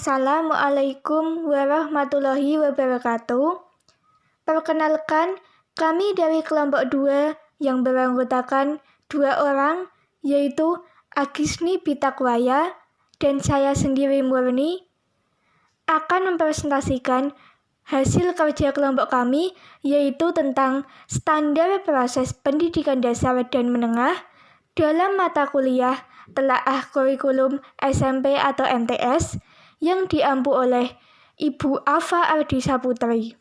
Assalamualaikum warahmatullahi wabarakatuh. Perkenalkan, kami dari kelompok 2 yang beranggotakan 2 orang, yaitu Agisni Bitakwaya dan saya sendiri Murni, akan mempresentasikan hasil kerja kelompok kami, yaitu tentang standar proses pendidikan dasar dan menengah dalam mata kuliah telaah kurikulum SMP atau MTS yang diampu oleh Ibu Afa Ardisa Putri.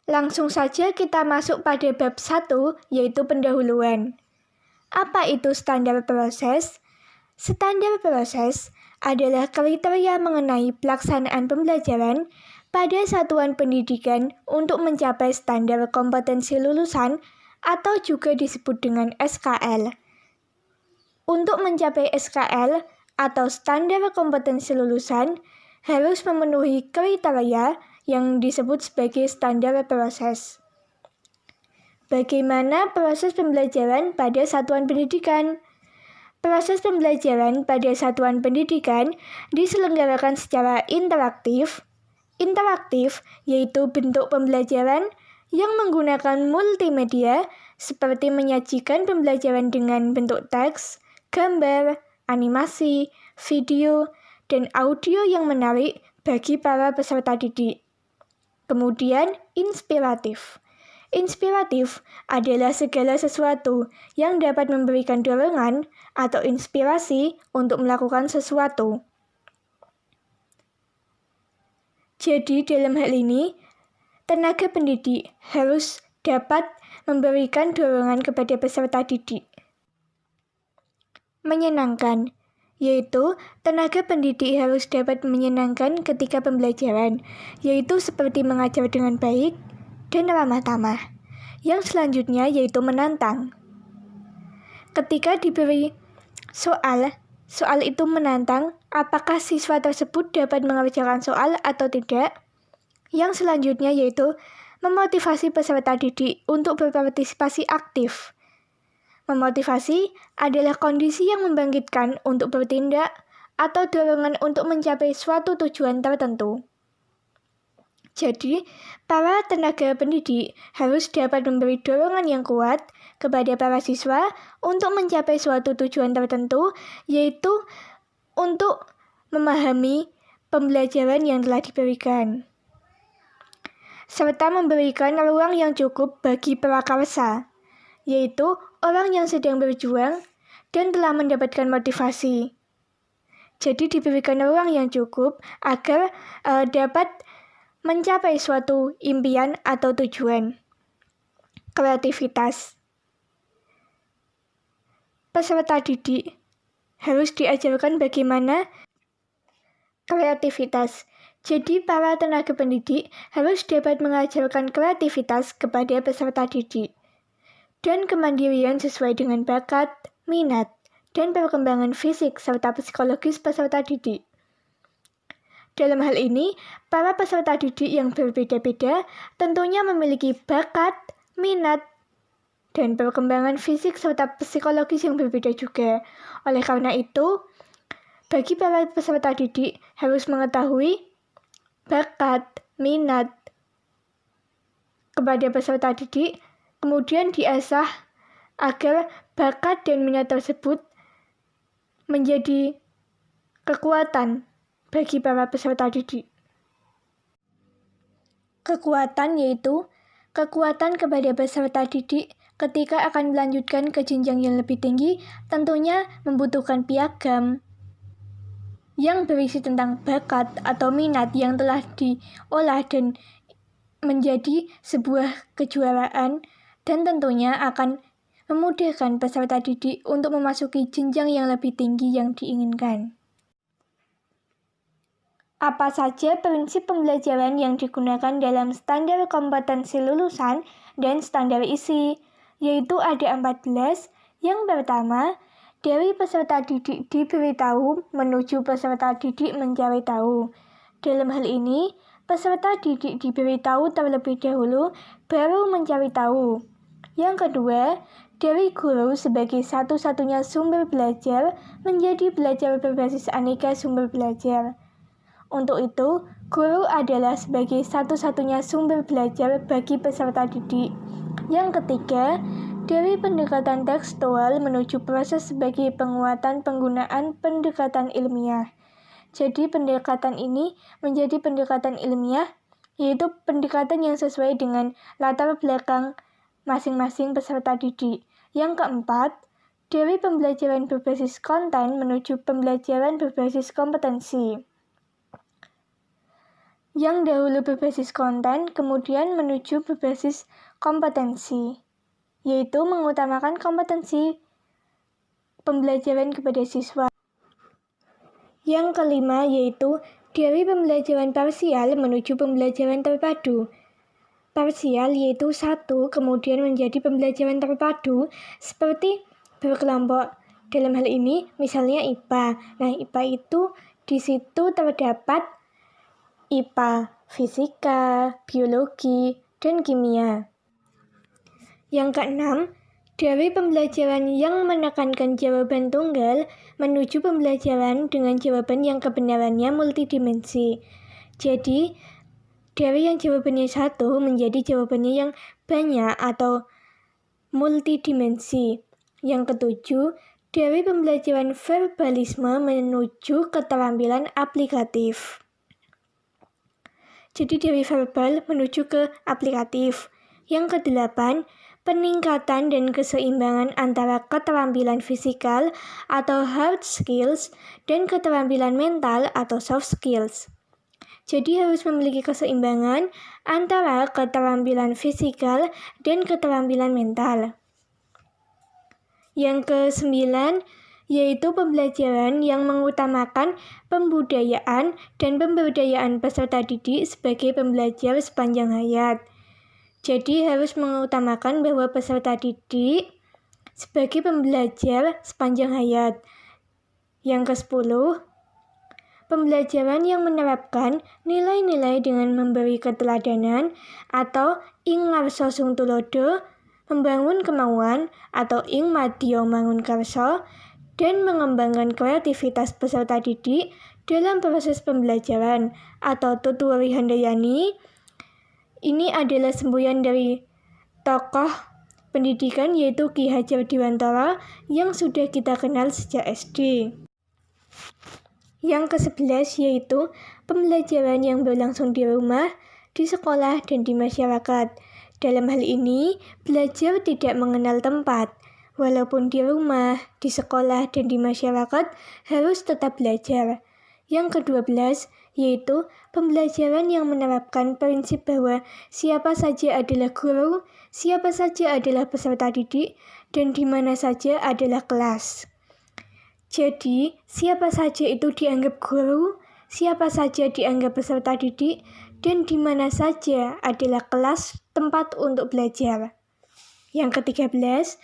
Langsung saja kita masuk pada bab 1, yaitu pendahuluan. Apa itu standar proses? Standar proses adalah kriteria mengenai pelaksanaan pembelajaran pada satuan pendidikan untuk mencapai standar kompetensi lulusan atau juga disebut dengan SKL. Untuk mencapai SKL atau standar kompetensi lulusan harus memenuhi kriteria yang disebut sebagai standar proses. Bagaimana proses pembelajaran pada satuan pendidikan? Proses pembelajaran pada satuan pendidikan diselenggarakan secara interaktif. Interaktif yaitu bentuk pembelajaran yang menggunakan multimedia seperti menyajikan pembelajaran dengan bentuk teks, gambar, animasi, video, dan audio yang menarik bagi para peserta didik. Kemudian, inspiratif. Inspiratif adalah segala sesuatu yang dapat memberikan dorongan atau inspirasi untuk melakukan sesuatu. Jadi, dalam hal ini, tenaga pendidik harus dapat memberikan dorongan kepada peserta didik. Menyenangkan, yaitu tenaga pendidik harus dapat menyenangkan ketika pembelajaran, yaitu seperti mengajar dengan baik dan ramah tamah. Yang selanjutnya yaitu menantang. Ketika diberi soal itu menantang apakah siswa tersebut dapat mengerjakan soal atau tidak. Yang selanjutnya yaitu memotivasi peserta didik untuk berpartisipasi aktif. Memotivasi adalah kondisi yang membangkitkan untuk bertindak atau dorongan untuk mencapai suatu tujuan tertentu. Jadi, para tenaga pendidik harus dapat memberi dorongan yang kuat kepada para siswa untuk mencapai suatu tujuan tertentu, yaitu untuk memahami pembelajaran yang telah diberikan, serta memberikan ruang yang cukup bagi prakarsa, yaitu orang yang sedang berjuang dan telah mendapatkan motivasi. Jadi diberikan ruang yang cukup agar dapat mencapai suatu impian atau tujuan. Kreativitas. Peserta didik harus diajarkan bagaimana kreativitas. Jadi para tenaga pendidik harus dapat mengajarkan kreativitas kepada peserta didik dan kemandirian sesuai dengan bakat, minat, dan perkembangan fisik serta psikologis peserta didik. Dalam hal ini, para peserta didik yang berbeda-beda tentunya memiliki bakat, minat, dan perkembangan fisik serta psikologis yang berbeda juga. Oleh karena itu, bagi para peserta didik harus mengetahui bakat, minat kepada peserta didik, kemudian diasah agar bakat dan minat tersebut menjadi kekuatan bagi para peserta didik. Kekuatan yaitu kekuatan kepada peserta didik ketika akan melanjutkan ke jenjang yang lebih tinggi, tentunya membutuhkan piagam yang berisi tentang bakat atau minat yang telah diolah dan menjadi sebuah kejuaraan, dan tentunya akan memudahkan peserta didik untuk memasuki jenjang yang lebih tinggi yang diinginkan. Apa saja prinsip pembelajaran yang digunakan dalam standar kompetensi lulusan dan standar isi? Yaitu ada 14. Yang pertama, dari peserta didik diberitahu menuju peserta didik mencari tahu. Dalam hal ini, peserta didik diberitahu terlebih dahulu, baru mencari tahu. Yang kedua, dari guru sebagai satu-satunya sumber belajar menjadi belajar berbasis aneka sumber belajar. Untuk itu, guru adalah sebagai satu-satunya sumber belajar bagi peserta didik. Yang ketiga, dari pendekatan tekstual menuju proses sebagai penguatan penggunaan pendekatan ilmiah. Jadi pendekatan ini menjadi pendekatan ilmiah, yaitu pendekatan yang sesuai dengan latar belakang masing-masing peserta didik. Yang keempat, dari pembelajaran berbasis konten menuju pembelajaran berbasis kompetensi. Yang dahulu berbasis konten, kemudian menuju berbasis kompetensi, yaitu mengutamakan kompetensi pembelajaran kepada siswa. Yang kelima, yaitu dari pembelajaran parsial menuju pembelajaran terpadu. Parsial yaitu satu, kemudian menjadi pembelajaran terpadu seperti berkelompok. Dalam hal ini, misalnya IPA. Nah, IPA itu di situ terdapat IPA, fisika, biologi, dan kimia. Yang keenam, dari pembelajaran yang menekankan jawaban tunggal menuju pembelajaran dengan jawaban yang kebenarannya multidimensi. Jadi, dari yang jawabannya satu menjadi jawabannya yang banyak atau multidimensi. Yang ketujuh, dari pembelajaran verbalisme menuju keterampilan aplikatif. Jadi dari verbal menuju ke aplikatif. Yang kedelapan, peningkatan dan keseimbangan antara keterampilan fisikal atau hard skills dan keterampilan mental atau soft skills. Jadi harus memiliki keseimbangan antara keterampilan fisikal dan keterampilan mental. Yang ke-9, yaitu pembelajaran yang mengutamakan pembudayaan dan pemberdayaan peserta didik sebagai pembelajar sepanjang hayat. Jadi harus mengutamakan bahwa peserta didik sebagai pembelajar sepanjang hayat. Yang ke-10, pembelajaran yang menerapkan nilai-nilai dengan memberi keteladanan atau ing ngarsa sung tulodo, membangun kemauan atau ing madya mangun karsa, dan mengembangkan kreativitas peserta didik dalam proses pembelajaran atau Tutwori Handayani. Ini adalah semboyan dari tokoh pendidikan yaitu Ki Hajar Dewantara yang sudah kita kenal sejak SD. Yang ke-11 yaitu pembelajaran yang berlangsung di rumah, di sekolah, dan di masyarakat. Dalam hal ini, belajar tidak mengenal tempat. Walaupun di rumah, di sekolah, dan di masyarakat harus tetap belajar. Yang ke-12 yaitu pembelajaran yang menerapkan prinsip bahwa siapa saja adalah guru, siapa saja adalah peserta didik, dan di mana saja adalah kelas. Jadi, siapa saja itu dianggap guru, siapa saja dianggap peserta didik, dan di mana saja adalah kelas tempat untuk belajar. Yang ke-13,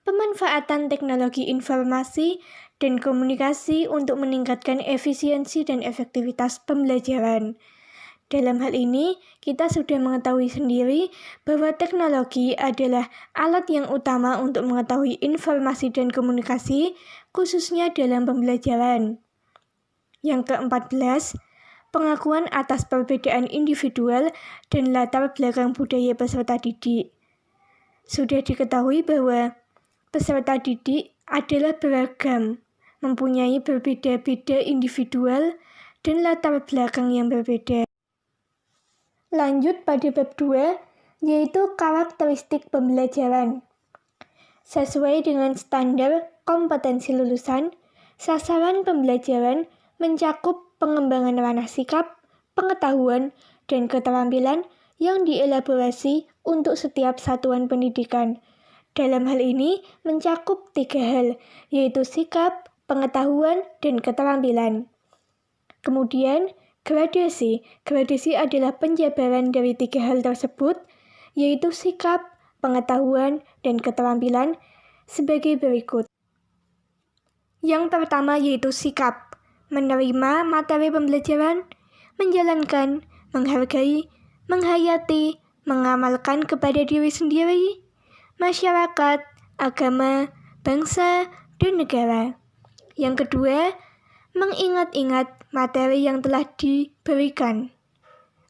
pemanfaatan teknologi informasi dan komunikasi untuk meningkatkan efisiensi dan efektivitas pembelajaran. Dalam hal ini, kita sudah mengetahui sendiri bahwa teknologi adalah alat yang utama untuk mengetahui informasi dan komunikasi, khususnya dalam pembelajaran. Yang ke-14, pengakuan atas perbedaan individual dan latar belakang budaya peserta didik. Sudah diketahui bahwa peserta didik adalah beragam, mempunyai berbeda-beda individual dan latar belakang yang berbeda. Lanjut pada bab 2, yaitu karakteristik pembelajaran. Sesuai dengan standar kompetensi lulusan, sasaran pembelajaran mencakup pengembangan ranah sikap, pengetahuan, dan keterampilan yang dielaborasi untuk setiap satuan pendidikan. Dalam hal ini mencakup 3 hal, yaitu sikap, pengetahuan, dan keterampilan. Kemudian, gradasi. Gradasi adalah penjabaran dari 3 hal tersebut, yaitu sikap, pengetahuan, dan keterampilan sebagai berikut. Yang pertama yaitu sikap, menerima materi pembelajaran, menjalankan, menghargai, menghayati, mengamalkan kepada diri sendiri, masyarakat, agama, bangsa, dan negara. Yang kedua, mengingat-ingat materi yang telah diberikan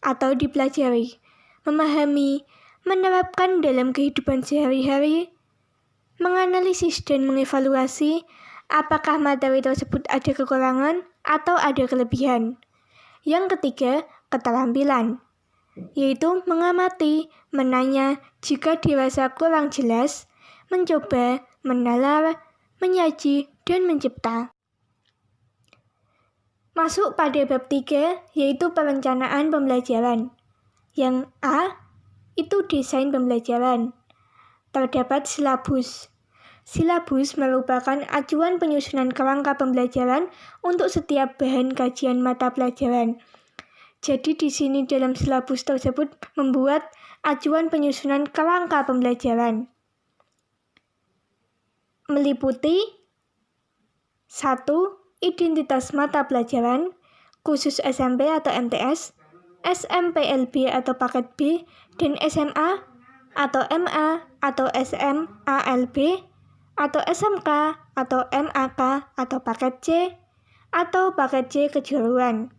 atau dipelajari, memahami, menerapkan dalam kehidupan sehari-hari, menganalisis dan mengevaluasi apakah materi tersebut ada kekurangan atau ada kelebihan. Yang ketiga, keterampilan, yaitu mengamati, menanya jika dirasa kurang jelas, mencoba, menalar, menyaji, dan mencipta. Masuk pada bab 3, yaitu perencanaan pembelajaran. Yang A, itu desain pembelajaran. Terdapat silabus. Silabus merupakan acuan penyusunan kerangka pembelajaran untuk setiap bahan kajian mata pelajaran. Jadi di sini dalam silabus tersebut membuat acuan penyusunan kerangka pembelajaran. Meliputi 1. Identitas mata pelajaran, khusus SMP atau MTS, SMPLB atau paket B, dan SMA atau MA atau SMALB, atau SMK atau MAK atau paket C atau paket C kejuruan.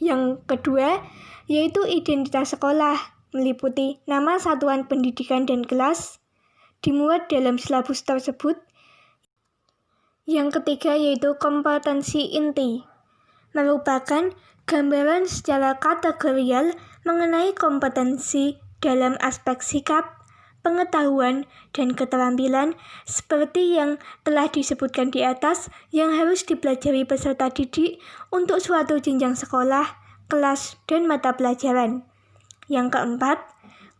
Yang kedua, yaitu identitas sekolah, meliputi nama satuan pendidikan dan kelas, dimuat dalam silabus tersebut. Yang ketiga, yaitu kompetensi inti, merupakan gambaran secara kategorial mengenai kompetensi dalam aspek sikap, pengetahuan, dan keterampilan seperti yang telah disebutkan di atas yang harus dipelajari peserta didik untuk suatu jenjang sekolah, kelas, dan mata pelajaran. Yang keempat,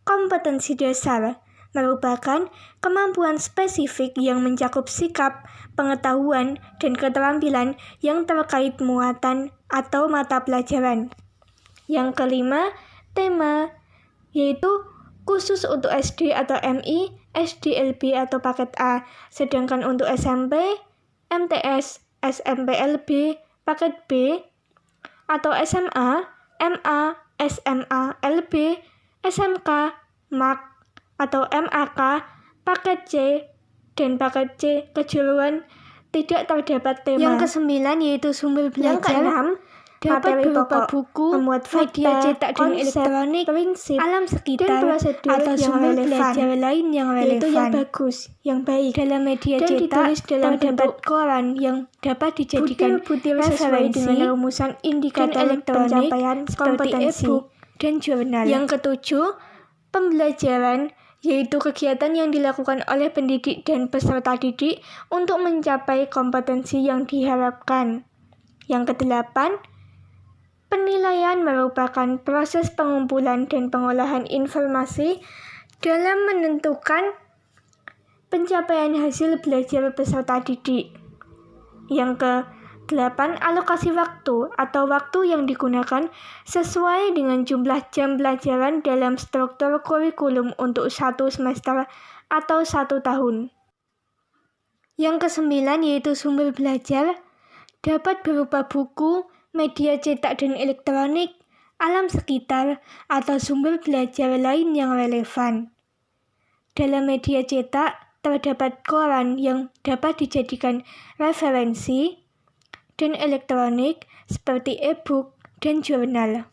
kompetensi dasar, merupakan kemampuan spesifik yang mencakup sikap, pengetahuan, dan keterampilan yang terkait muatan atau mata pelajaran. Yang kelima, tema, yaitu khusus untuk SD atau MI, SDLB atau paket A, sedangkan untuk SMP, MTS, SMPLB, paket B, atau SMA, MA, SMA, LB, SMK, MAK, atau MAK, paket C, dan paket C kejuruan tidak terdapat tema. Yang kesembilan yaitu sumber belajar. Yang keenam, dapat berupa buku, memuat media cetak dan elektronik, prinsip, alam sekitar, dan prosedur atau sumber belajar lain yang relevan, yaitu yang bagus, yang baik dalam media dan cetak, ditulis dalam bentuk koran yang dapat dijadikan referensi dengan rumusan indikator elektronik pencapaian kompetensi dan jurnal. Yang ketujuh, pembelajaran, yaitu kegiatan yang dilakukan oleh pendidik dan peserta didik untuk mencapai kompetensi yang diharapkan. Yang kedelapan, penilaian merupakan proses pengumpulan dan pengolahan informasi dalam menentukan pencapaian hasil belajar peserta didik. Yang ke-8, alokasi waktu atau waktu yang digunakan sesuai dengan jumlah jam pelajaran dalam struktur kurikulum untuk 1 semester atau 1 tahun. Yang ke-9 yaitu sumber belajar, dapat berupa buku, media cetak dan elektronik, alam sekitar, atau sumber belajar lain yang relevan. Dalam media cetak, terdapat koran yang dapat dijadikan referensi, dan elektronik seperti e-book dan jurnal.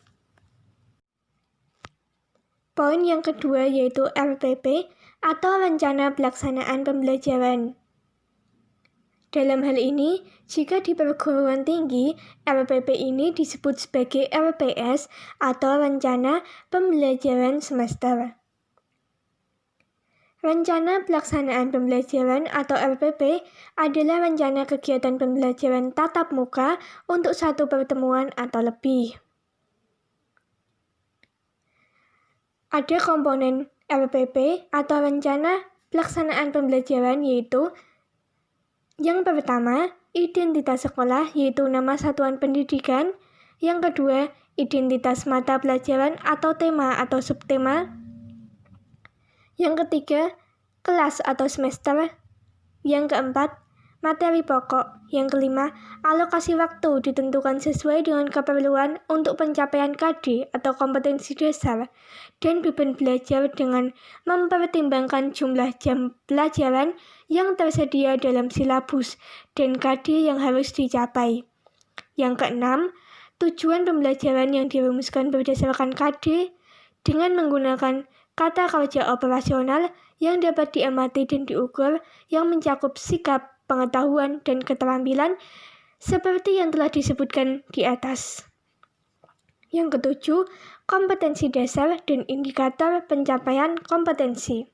Poin yang kedua yaitu RPP atau Rencana Pelaksanaan Pembelajaran. Dalam hal ini, jika di perguruan tinggi, RPP ini disebut sebagai RPS atau Rencana Pembelajaran Semester. Rencana Pelaksanaan Pembelajaran atau RPP adalah rencana kegiatan pembelajaran tatap muka untuk satu pertemuan atau lebih. Ada komponen RPP atau Rencana Pelaksanaan Pembelajaran yaitu yang pertama, identitas sekolah yaitu nama satuan pendidikan. Yang kedua, identitas mata pelajaran atau tema atau subtema. Yang ketiga, kelas atau semester. Yang keempat, materi pokok. Yang kelima, alokasi waktu ditentukan sesuai dengan keperluan untuk pencapaian KD atau kompetensi dasar dan beban belajar dengan mempertimbangkan jumlah jam pelajaran yang tersedia dalam silabus dan KD yang harus dicapai. Yang keenam, tujuan pembelajaran yang dirumuskan berdasarkan KD dengan menggunakan kata kerja operasional yang dapat diamati dan diukur yang mencakup sikap, pengetahuan, dan keterampilan seperti yang telah disebutkan di atas. Yang ketujuh, kompetensi dasar dan indikator pencapaian kompetensi.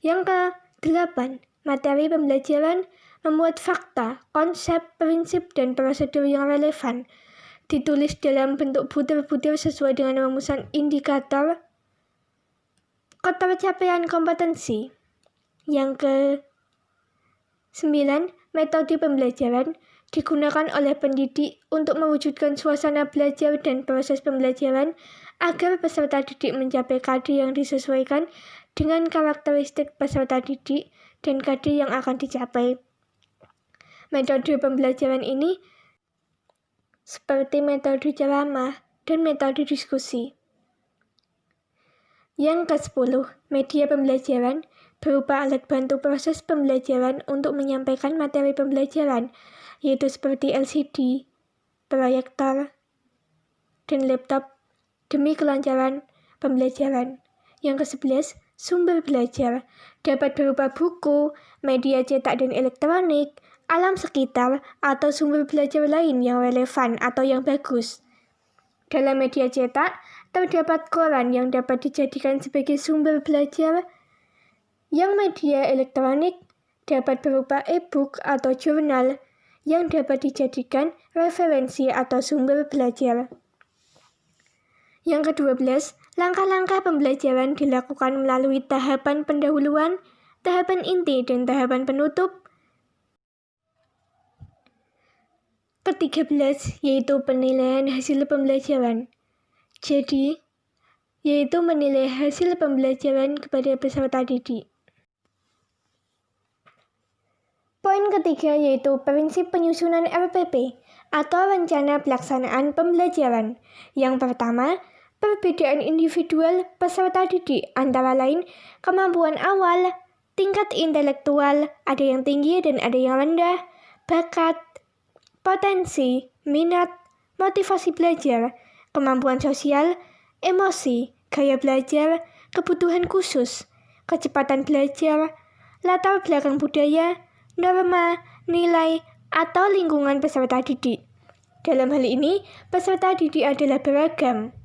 Yang kedelapan, materi pembelajaran membuat fakta, konsep, prinsip, dan prosedur yang relevan, ditulis dalam bentuk butir-butir sesuai dengan rumusan indikator ketercapaian kompetensi. Yang ke-9, metode pembelajaran digunakan oleh pendidik untuk mewujudkan suasana belajar dan proses pembelajaran agar peserta didik mencapai KD yang disesuaikan dengan karakteristik peserta didik dan KD yang akan dicapai. Metode pembelajaran ini seperti metode ceramah dan metode diskusi. Yang ke-10, media pembelajaran berupa alat bantu proses pembelajaran untuk menyampaikan materi pembelajaran, yaitu seperti LCD, proyektor, dan laptop demi kelancaran pembelajaran. Yang ke-11, sumber belajar dapat berupa buku, media cetak dan elektronik, alam sekitar, atau sumber belajar lain yang relevan atau yang bagus. Dalam media cetak, terdapat koran yang dapat dijadikan sebagai sumber belajar. Yang media elektronik dapat berupa e-book atau jurnal yang dapat dijadikan referensi atau sumber belajar. Yang ke-12, langkah-langkah pembelajaran dilakukan melalui tahapan pendahuluan, tahapan inti, dan tahapan penutup. Ke-13, yaitu penilaian hasil pembelajaran. Jadi, yaitu menilai hasil pembelajaran kepada peserta didik. Poin ketiga yaitu prinsip penyusunan RPP atau rencana pelaksanaan pembelajaran. Yang pertama, perbedaan individual peserta didik antara lain kemampuan awal, tingkat intelektual, ada yang tinggi dan ada yang rendah, bakat, potensi, minat, motivasi belajar, kemampuan sosial, emosi, gaya belajar, kebutuhan khusus, kecepatan belajar, latar belakang budaya, norma, nilai, atau lingkungan peserta didik. Dalam hal ini, peserta didik adalah beragam.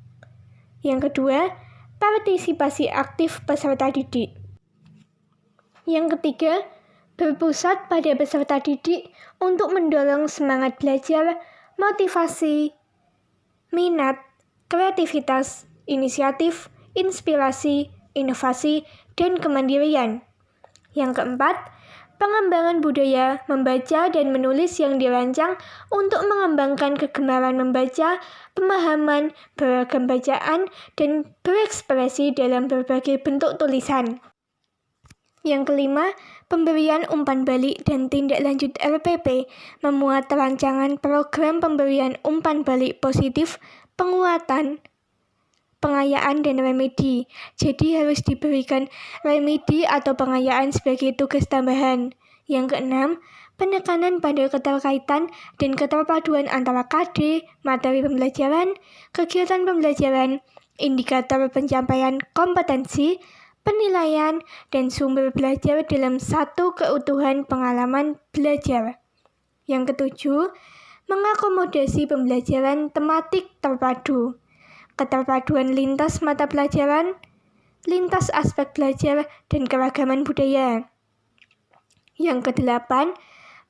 Yang kedua, partisipasi aktif peserta didik. Yang ketiga, berpusat pada peserta didik untuk mendorong semangat belajar, motivasi, minat, kreativitas, inisiatif, inspirasi, inovasi, dan kemandirian. Yang keempat, pengembangan budaya membaca dan menulis yang dirancang untuk mengembangkan kegemaran membaca, pemahaman, beragam bacaan, dan berekspresi dalam berbagai bentuk tulisan. Yang kelima, pemberian umpan balik dan tindak lanjut RPP memuat rancangan program pemberian umpan balik positif, penguatan, pengayaan, dan remedi. Jadi harus diberikan remedi atau pengayaan sebagai tugas tambahan. Yang keenam, penekanan pada keterkaitan dan keterpaduan antara KD, materi pembelajaran, kegiatan pembelajaran, indikator pencapaian kompetensi, penilaian, dan sumber belajar dalam satu keutuhan pengalaman belajar. Yang ketujuh, mengakomodasi pembelajaran tematik terpadu, keterpaduan lintas mata pelajaran, lintas aspek belajar, dan keragaman budaya. Yang kedelapan,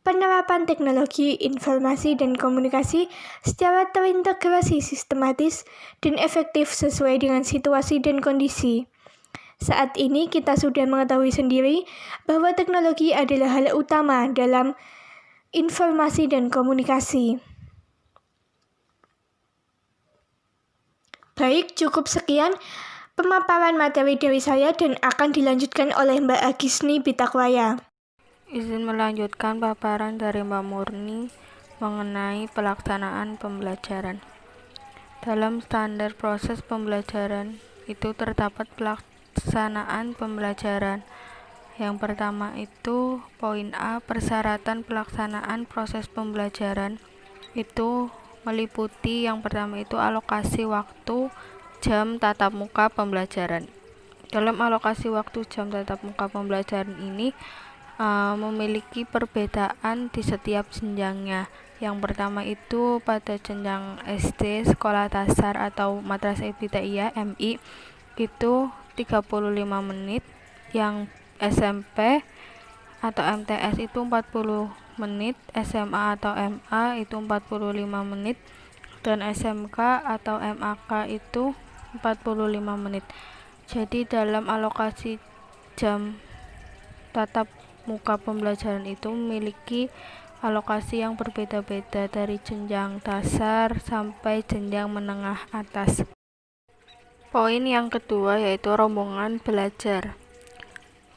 penerapan teknologi informasi dan komunikasi secara terintegrasi sistematis dan efektif sesuai dengan situasi dan kondisi. Saat ini kita sudah mengetahui sendiri bahwa teknologi adalah hal utama dalam informasi dan komunikasi. Baik, cukup sekian pemaparan materi dari saya dan akan dilanjutkan oleh Mbak Agisni Bitakwaya. Izin melanjutkan paparan dari Mbak Murni mengenai pelaksanaan pembelajaran. Dalam standar proses pembelajaran itu terdapat pelaksanaan pembelajaran. Yang pertama itu poin A, persyaratan pelaksanaan proses pembelajaran itu meliputi yang pertama itu alokasi waktu jam tatap muka pembelajaran. Dalam alokasi waktu jam tatap muka pembelajaran ini memiliki perbedaan di setiap jenjangnya. Yang pertama itu pada jenjang SD, sekolah dasar atau Madrasah Ibtidaiyah MI itu 35 menit, yang SMP atau MTS itu 40 menit, SMA atau MA itu 45 menit, dan SMK atau MAK itu 45 menit. Jadi dalam alokasi jam tatap muka pembelajaran itu memiliki alokasi yang berbeda-beda dari jenjang dasar sampai jenjang menengah atas. Poin yang kedua yaitu rombongan belajar.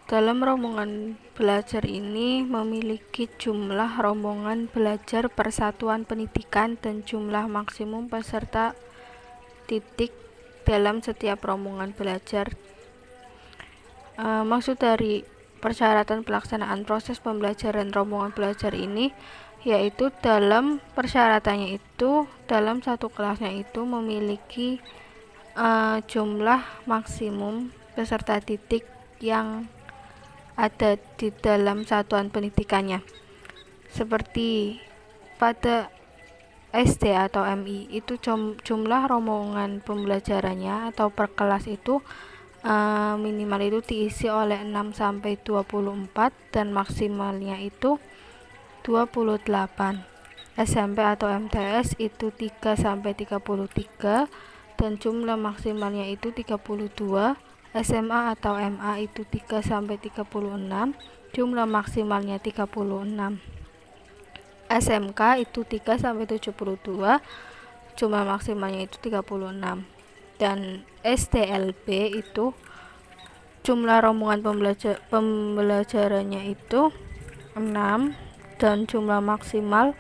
Dalam rombongan belajar ini memiliki jumlah rombongan belajar persatuan pendidikan dan jumlah maksimum peserta titik dalam setiap rombongan belajar. Maksud dari persyaratan pelaksanaan proses pembelajaran rombongan belajar ini yaitu dalam persyaratannya itu dalam satu kelasnya itu memiliki jumlah maksimum peserta didik yang ada di dalam satuan pendidikannya. Seperti pada SD atau MI itu jumlah rombongan pembelajarannya atau per kelas itu minimal itu diisi oleh 6-24 dan maksimalnya itu 28. SMP atau MTS itu 3-33 dan jumlah maksimalnya itu 32. SMA atau MA itu 3-36, jumlah maksimalnya 36. SMK itu 3-72, jumlah maksimalnya itu 36. Dan STLB itu jumlah rombongan pembelajarannya itu 6 dan jumlah maksimal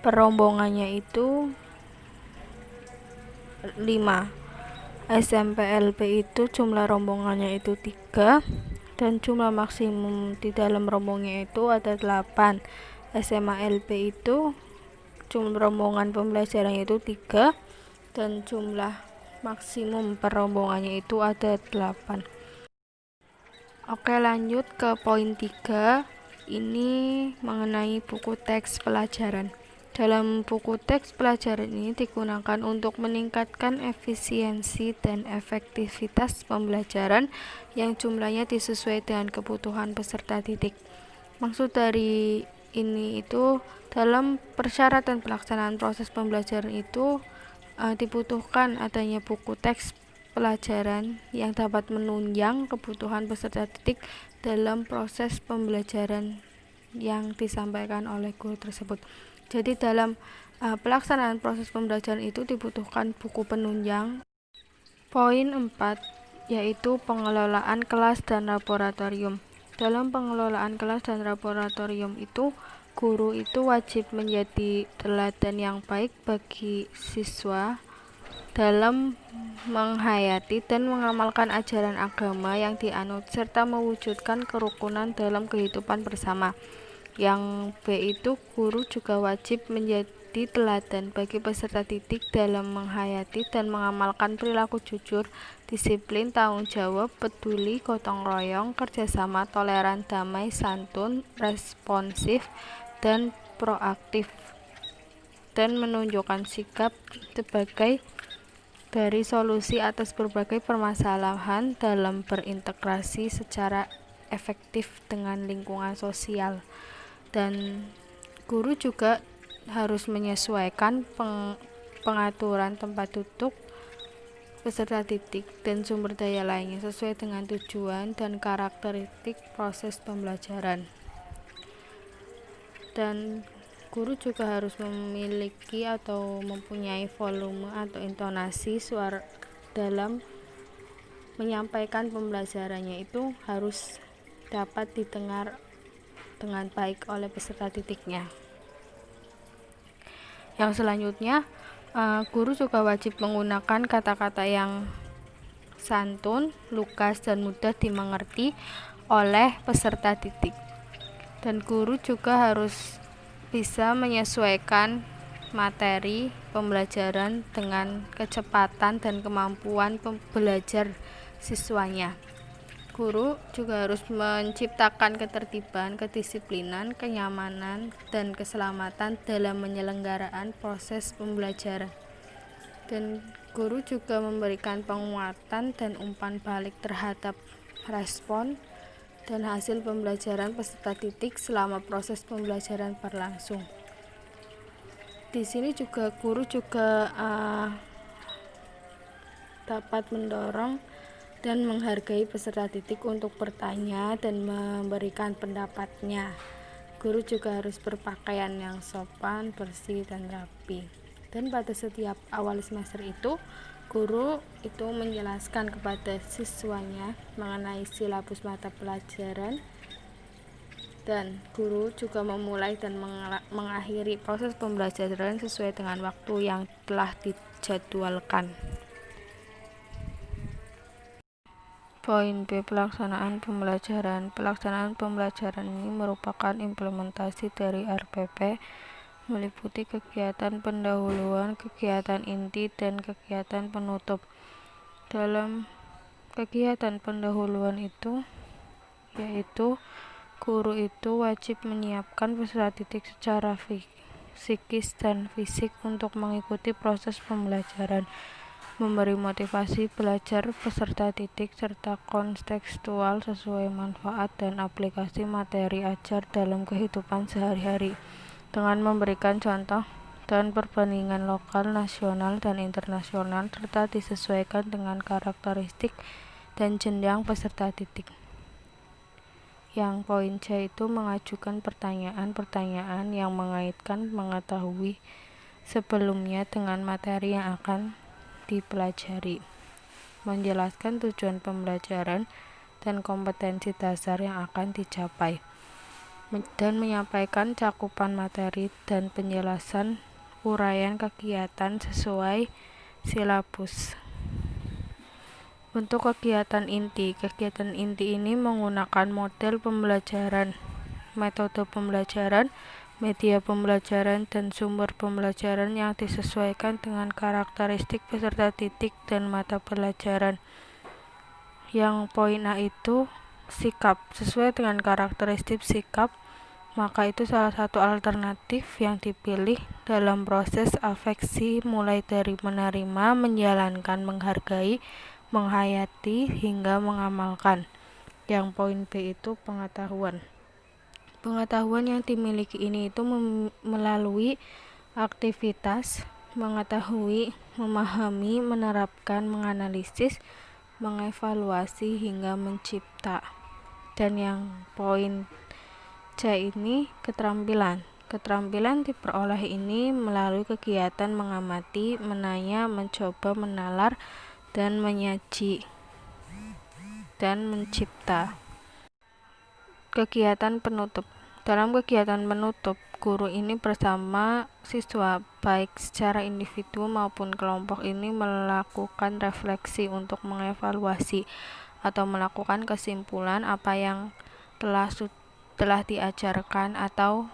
perombongannya itu 5. SMPLB itu jumlah rombongannya itu 3 dan jumlah maksimum di dalam rombongnya itu ada 8. SMALB itu jumlah rombongan pembelajarannya itu 3 dan jumlah maksimum perombongannya itu ada 8. Oke, lanjut ke poin 3. Ini mengenai buku teks pelajaran. Dalam buku teks pelajaran ini digunakan untuk meningkatkan efisiensi dan efektivitas pembelajaran yang jumlahnya disesuaikan dengan kebutuhan peserta didik. Maksud dari ini itu dalam persyaratan pelaksanaan proses pembelajaran itu dibutuhkan adanya buku teks pelajaran yang dapat menunjang kebutuhan peserta didik dalam proses pembelajaran yang disampaikan oleh guru tersebut. Jadi dalam pelaksanaan proses pembelajaran itu dibutuhkan buku penunjang. Poin 4 yaitu pengelolaan kelas dan laboratorium. Dalam pengelolaan kelas dan laboratorium itu guru itu wajib menjadi teladan yang baik bagi siswa dalam menghayati dan mengamalkan ajaran agama yang dianut serta mewujudkan kerukunan dalam kehidupan bersama. Yang B itu guru juga wajib menjadi teladan bagi peserta didik dalam menghayati dan mengamalkan perilaku jujur, disiplin, tanggung jawab, peduli, gotong royong, kerjasama, toleran, damai, santun, responsif, dan proaktif, dan menunjukkan sikap sebagai dari solusi atas berbagai permasalahan dalam berintegrasi secara efektif dengan lingkungan sosial. Dan guru juga harus menyesuaikan pengaturan tempat duduk peserta didik dan sumber daya lainnya sesuai dengan tujuan dan karakteristik proses pembelajaran. Dan guru juga harus memiliki atau mempunyai volume atau intonasi suara dalam menyampaikan pembelajarannya itu harus dapat didengar dengan baik oleh peserta didiknya. Yang selanjutnya, guru juga wajib menggunakan kata-kata yang santun, lugas, dan mudah dimengerti oleh peserta didik. Dan guru juga harus bisa menyesuaikan materi pembelajaran dengan kecepatan dan kemampuan belajar siswanya. Guru juga harus menciptakan ketertiban, kedisiplinan, kenyamanan, dan keselamatan dalam penyelenggaraan proses pembelajaran. Dan guru juga memberikan penguatan dan umpan balik terhadap respon dan hasil pembelajaran peserta didik selama proses pembelajaran berlangsung. Di sini juga guru juga dapat mendorong dan menghargai peserta didik untuk bertanya dan memberikan pendapatnya. Guru juga harus berpakaian yang sopan, bersih, dan rapi. Dan pada setiap awal semester itu, guru itu menjelaskan kepada siswanya mengenai silabus mata pelajaran, dan guru juga memulai dan mengakhiri proses pembelajaran sesuai dengan waktu yang telah dijadwalkan. Poin B. Pelaksanaan pembelajaran. Pelaksanaan pembelajaran ini merupakan implementasi dari RPP, meliputi kegiatan pendahuluan, kegiatan inti, dan kegiatan penutup. Dalam kegiatan pendahuluan itu, yaitu guru itu wajib menyiapkan peserta didik secara psikis dan fisik untuk mengikuti proses pembelajaran, memberi motivasi belajar peserta didik serta kontekstual sesuai manfaat dan aplikasi materi ajar dalam kehidupan sehari-hari, dengan memberikan contoh dan perbandingan lokal, nasional, dan internasional serta disesuaikan dengan karakteristik dan jenjang peserta didik. Yang poin C itu mengajukan pertanyaan-pertanyaan yang mengaitkan mengetahui sebelumnya dengan materi yang akan dipelajari, menjelaskan tujuan pembelajaran dan kompetensi dasar yang akan dicapai, dan menyampaikan cakupan materi dan penjelasan uraian kegiatan sesuai silabus. Untuk kegiatan inti ini menggunakan model pembelajaran, metode pembelajaran, media pembelajaran, dan sumber pembelajaran yang disesuaikan dengan karakteristik peserta didik dan mata pelajaran. Yang poin A itu sikap. Sesuai dengan karakteristik sikap, maka itu salah satu alternatif yang dipilih dalam proses afeksi, mulai dari menerima, menjalankan, menghargai, menghayati, hingga mengamalkan. Yang poin B itu pengetahuan. Pengetahuan yang dimiliki ini itu melalui aktivitas mengetahui, memahami, menerapkan, menganalisis, mengevaluasi, hingga mencipta. Dan yang poin C ini keterampilan. Keterampilan diperoleh ini melalui kegiatan mengamati, menanya, mencoba, menalar, dan menyaji, dan mencipta. Kegiatan penutup. Dalam kegiatan penutup, guru ini bersama siswa, baik secara individu maupun kelompok ini melakukan refleksi untuk mengevaluasi atau melakukan kesimpulan apa yang telah diajarkan atau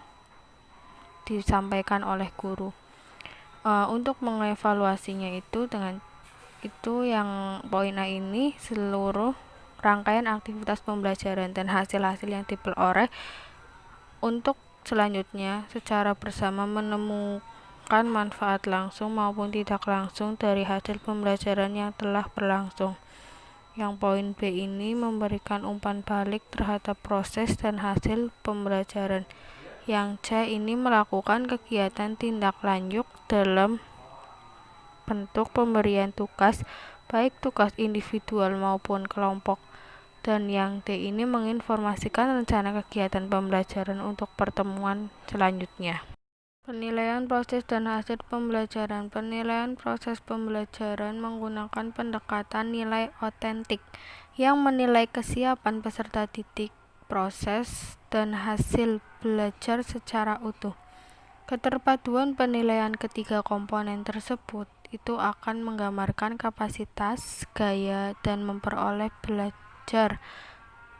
disampaikan oleh guru. Untuk mengevaluasinya itu yang poin A ini seluruh rangkaian aktivitas pembelajaran dan hasil-hasil yang diperoleh untuk selanjutnya secara bersama menemukan manfaat langsung maupun tidak langsung dari hasil pembelajaran yang telah berlangsung. Yang poin B ini memberikan umpan balik terhadap proses dan hasil pembelajaran. Yang C ini melakukan kegiatan tindak lanjut dalam bentuk pemberian tugas, baik tugas individual maupun kelompok. Dan yang D ini menginformasikan rencana kegiatan pembelajaran untuk pertemuan selanjutnya. Penilaian proses dan hasil pembelajaran. Penilaian proses pembelajaran menggunakan pendekatan nilai otentik yang menilai kesiapan peserta didik proses dan hasil belajar secara utuh. Keterpaduan penilaian ketiga komponen tersebut itu akan menggambarkan kapasitas, gaya, dan memperoleh belajar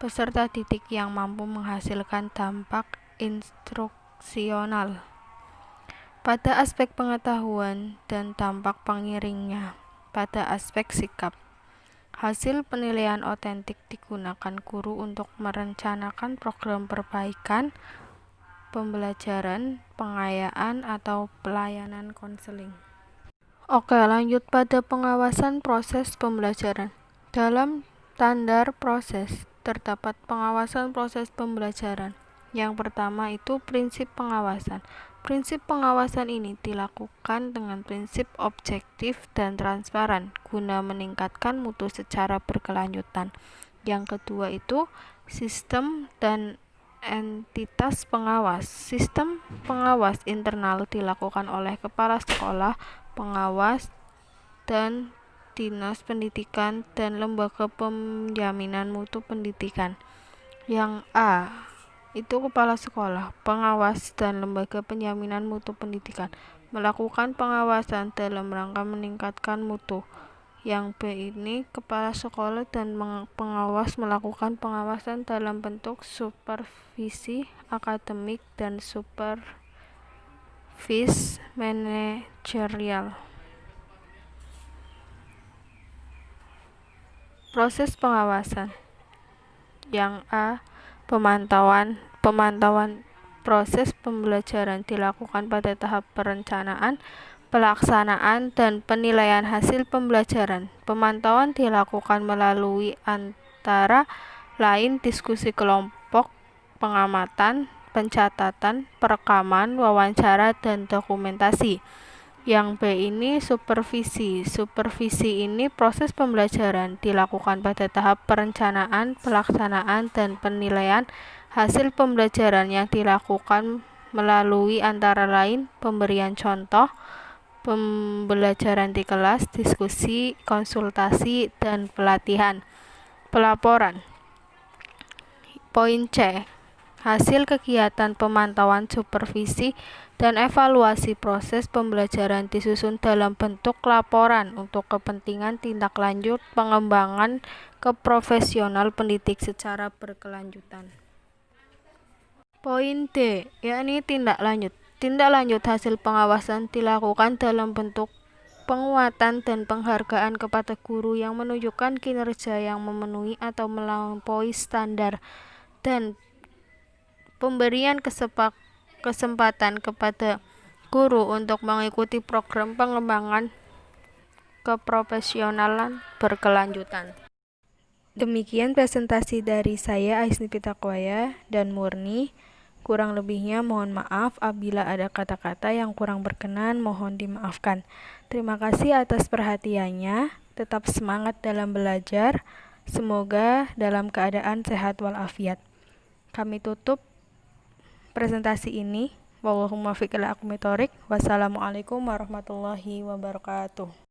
peserta didik yang mampu menghasilkan dampak instruksional pada aspek pengetahuan dan dampak pengiringnya pada aspek sikap. Hasil penilaian otentik digunakan guru untuk merencanakan program perbaikan pembelajaran, pengayaan, atau pelayanan konseling. Oke, lanjut pada pengawasan proses pembelajaran. Dalam standar proses, terdapat pengawasan proses pembelajaran. Yang pertama itu prinsip pengawasan. Prinsip pengawasan ini dilakukan dengan prinsip objektif dan transparan guna meningkatkan mutu secara berkelanjutan. Yang kedua itu sistem dan entitas pengawas. Sistem pengawas internal dilakukan oleh kepala sekolah, pengawas, dan dinas pendidikan dan lembaga penjaminan mutu pendidikan. Yang A itu kepala sekolah, pengawas, dan lembaga penjaminan mutu pendidikan melakukan pengawasan dalam rangka meningkatkan mutu. Yang B ini kepala sekolah dan pengawas melakukan pengawasan dalam bentuk supervisi akademik dan supervisi manajerial. Proses pengawasan. Yang A, pemantauan proses pembelajaran dilakukan pada tahap perencanaan, pelaksanaan, dan penilaian hasil pembelajaran. Pemantauan dilakukan melalui antara lain diskusi kelompok, pengamatan, pencatatan, perekaman, wawancara, dan dokumentasi. Yang B ini supervisi. Supervisi ini proses pembelajaran dilakukan pada tahap perencanaan, pelaksanaan, dan penilaian hasil pembelajaran yang dilakukan melalui antara lain pemberian contoh, pembelajaran di kelas, diskusi, konsultasi, dan pelatihan. Pelaporan. Poin C. Hasil kegiatan pemantauan, supervisi, dan evaluasi proses pembelajaran disusun dalam bentuk laporan untuk kepentingan tindak lanjut pengembangan keprofesional pendidik secara berkelanjutan. Poin D, yakni tindak lanjut. Tindak lanjut hasil pengawasan dilakukan dalam bentuk penguatan dan penghargaan kepada guru yang menunjukkan kinerja yang memenuhi atau melampaui standar dan pemberian kesempatan kepada guru untuk mengikuti program pengembangan keprofesionalan berkelanjutan. Demikian presentasi dari saya, Aisni Pitakwaya dan Murni. Kurang lebihnya mohon maaf, apabila ada kata-kata yang kurang berkenan mohon dimaafkan. Terima kasih atas perhatiannya. Tetap semangat dalam belajar. Semoga dalam keadaan sehat walafiat. Kami tutup presentasi ini. Wallahumma fiqh ila aqmitorik. Wassalamualaikum warahmatullahi wabarakatuh.